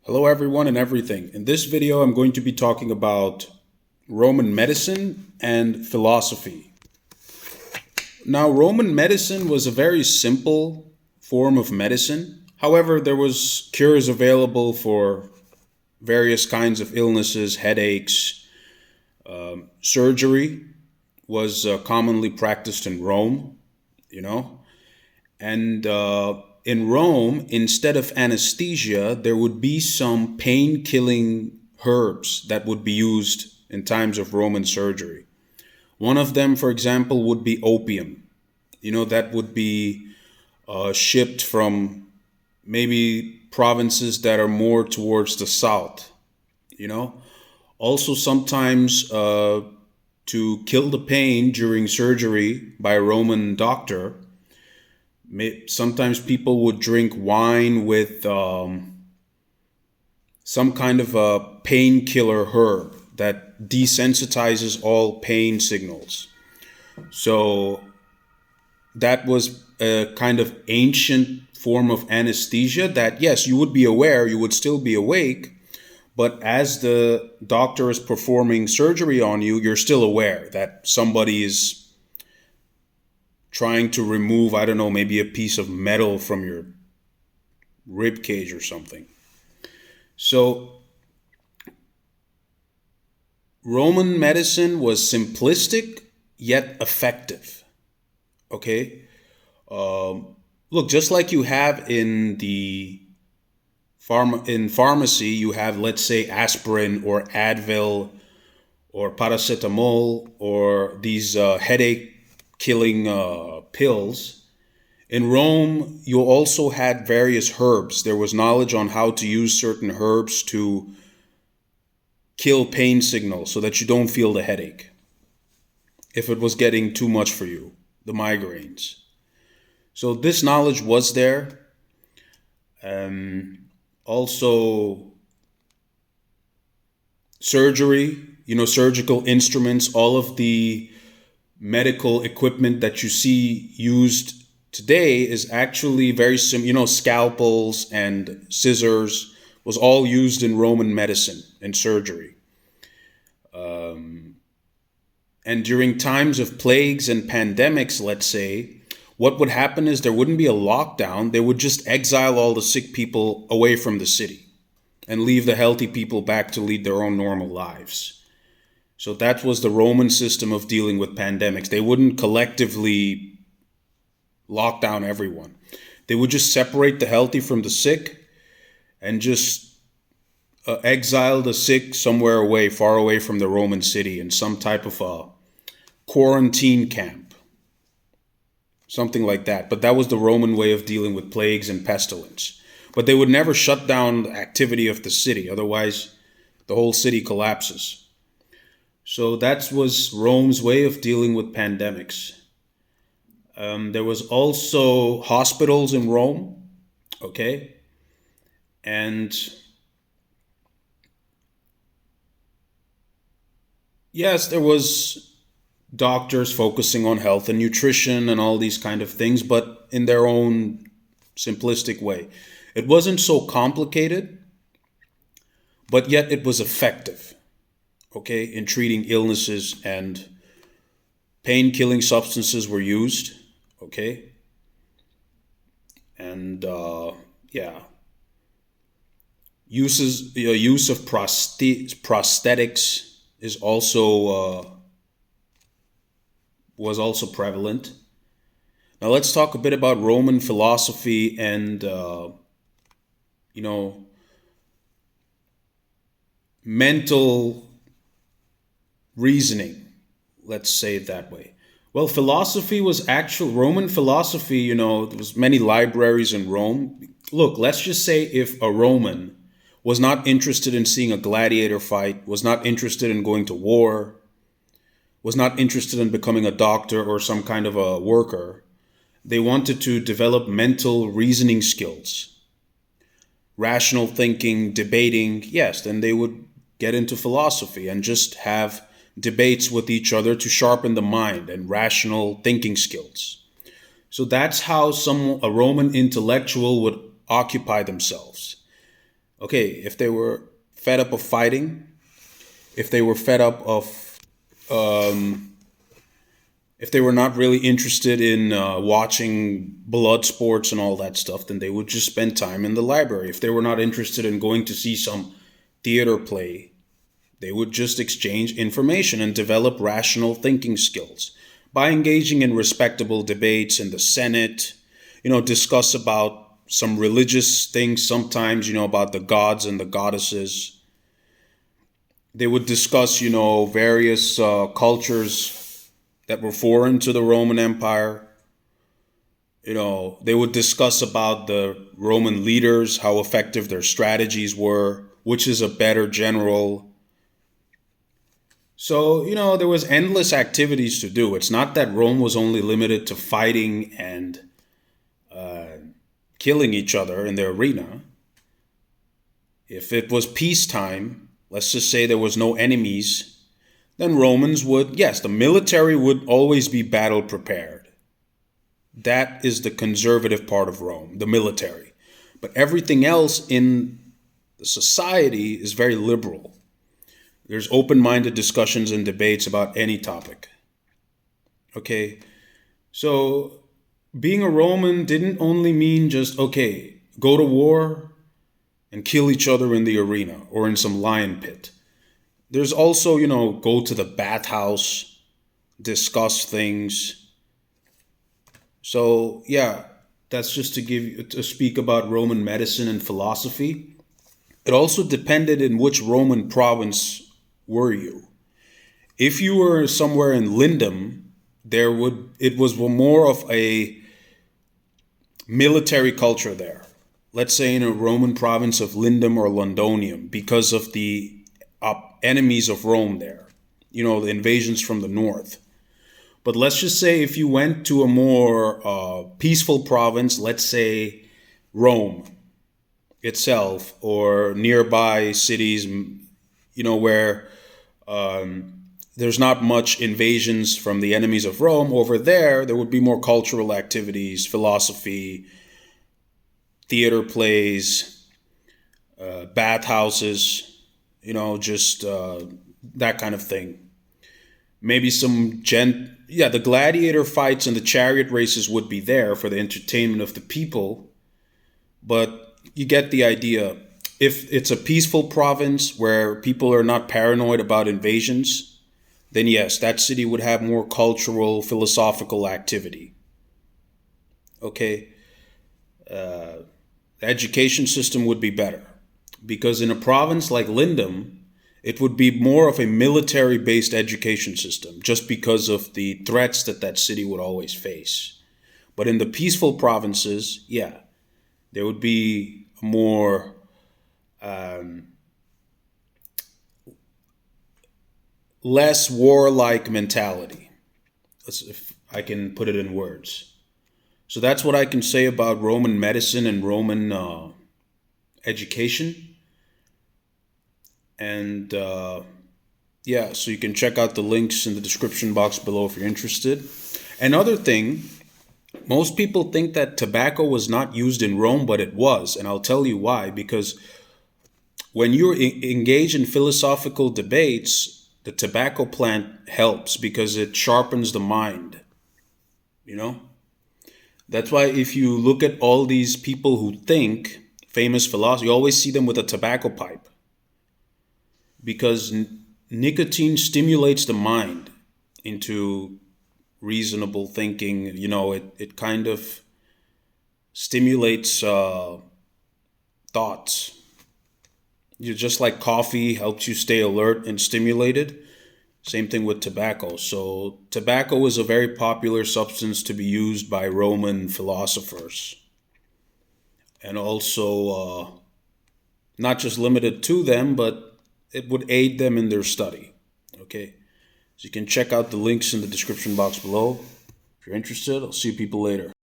Hello, everyone and everything. In this video, I'm going to be talking about Roman medicine and philosophy. Now, Roman medicine was a very simple form of medicine. However, there was cures available for various kinds of illnesses, headaches. Surgery was commonly practiced in Rome, you know. And in Rome, instead of anesthesia, there would be some pain killing herbs that would be used in times of Roman surgery. One of them, for example, would be opium. That would be shipped from maybe provinces that are more towards the south, you know. Also, sometimes to kill the pain during surgery by a Roman doctor, sometimes people would drink wine with some kind of a painkiller herb that desensitizes all pain signals. So that was a kind of ancient form of anesthesia that, yes, you would be aware, you would still be awake, but as the doctor is performing surgery on you, you're still aware that somebody is trying to remove, I don't know, maybe a piece of metal from your rib cage or something. So Roman medicine was simplistic yet effective. Okay. Look, just like you have in the in pharmacy, you have, let's say, aspirin or Advil or paracetamol or these headache killing pills. In Rome, you also had various herbs. There was knowledge on how to use certain herbs to kill pain signals so that you don't feel the headache if it was getting too much for you, the migraines. So this knowledge was there. Also, surgery, surgical instruments, all of the medical equipment that you see used today is actually very similar. Scalpels and scissors was all used in Roman medicine and surgery. And during times of plagues and pandemics, let's say, what would happen is there wouldn't be a lockdown. They would just exile all the sick people away from the city and leave the healthy people back to lead their own normal lives. So that was the Roman system of dealing with pandemics. They wouldn't collectively lock down everyone. They would just separate the healthy from the sick and just exile the sick somewhere away, far away from the Roman city, in some type of a quarantine camp. Something like that. But that was the Roman way of dealing with plagues and pestilence. But they would never shut down the activity of the city. Otherwise, the whole city collapses. So that was Rome's way of dealing with pandemics. There was also hospitals in Rome, okay? And yes, there was doctors focusing on health and nutrition and all these kind of things, but in their own simplistic way. It wasn't so complicated, but yet it was effective, okay, in treating illnesses, and pain-killing substances were used, okay? And yeah, use of prosthetics is also was also prevalent. Now let's talk a bit about Roman philosophy and mental reasoning. Let's say it that way. Well, philosophy was actual Roman philosophy. There was many libraries in Rome. Look, let's just say if a Roman was not interested in seeing a gladiator fight, was not interested in going to war, was not interested in becoming a doctor or some kind of a worker, they wanted to develop mental reasoning skills, rational thinking, debating, yes, then they would get into philosophy and just have debates with each other to sharpen the mind and rational thinking skills. So that's how a Roman intellectual would occupy themselves. Okay, if they were fed up of fighting, if they were fed up of, if they were not really interested in watching blood sports and all that stuff, then they would just spend time in the library. If they were not interested in going to see some theater play, they would just exchange information and develop rational thinking skills by engaging in respectable debates in the Senate, discuss about some religious things sometimes, about the gods and the goddesses. They would discuss, various cultures that were foreign to the Roman Empire. They would discuss about the Roman leaders, how effective their strategies were, which is a better general. So, there was endless activities to do. It's not that Rome was only limited to fighting and killing each other in the arena. If it was peacetime, let's just say there was no enemies, then Romans would, yes, the military would always be battle prepared. That is the conservative part of Rome, the military. But everything else in the society is very liberal. There's open-minded discussions and debates about any topic. Okay, so being a Roman didn't only mean just, okay, go to war and kill each other in the arena or in some lion pit. There's also, go to the bathhouse, discuss things. So, yeah, that's just to speak about Roman medicine and philosophy. It also depended in which Roman province were you. If you were somewhere in Lindum, it was more of a military culture there. Let's say in a Roman province of Lindum or Londonium, because of the enemies of Rome there, the invasions from the north. But let's just say if you went to a more peaceful province, let's say Rome itself or nearby cities, where there's not much invasions from the enemies of Rome, over there would be more cultural activities, philosophy, theater plays, bathhouses, just that kind of thing. Maybe the gladiator fights and the chariot races would be there for the entertainment of the people, but you get the idea. If it's a peaceful province where people are not paranoid about invasions, then yes, that city would have more cultural, philosophical activity. Okay? The education system would be better. Because in a province like Lindum, it would be more of a military-based education system, just because of the threats that city would always face. But in the peaceful provinces, yeah, there would be a more less warlike mentality, if I can put it in words. So that's what I can say about Roman medicine and Roman education. And yeah, so you can check out the links in the description box below if you're interested. Another thing, most people think that tobacco was not used in Rome, but it was. And I'll tell you why. Because when you engage in philosophical debates, the tobacco plant helps because it sharpens the mind. That's why if you look at all these people who think, famous philosophers, you always see them with a tobacco pipe. Because nicotine stimulates the mind into reasonable thinking. It kind of stimulates thoughts. Just like coffee helps you stay alert and stimulated. Same thing with tobacco. So tobacco is a very popular substance to be used by Roman philosophers. And also not just limited to them, but it would aid them in their study. Okay? So you can check out the links in the description box below. If you're interested, I'll see you people later.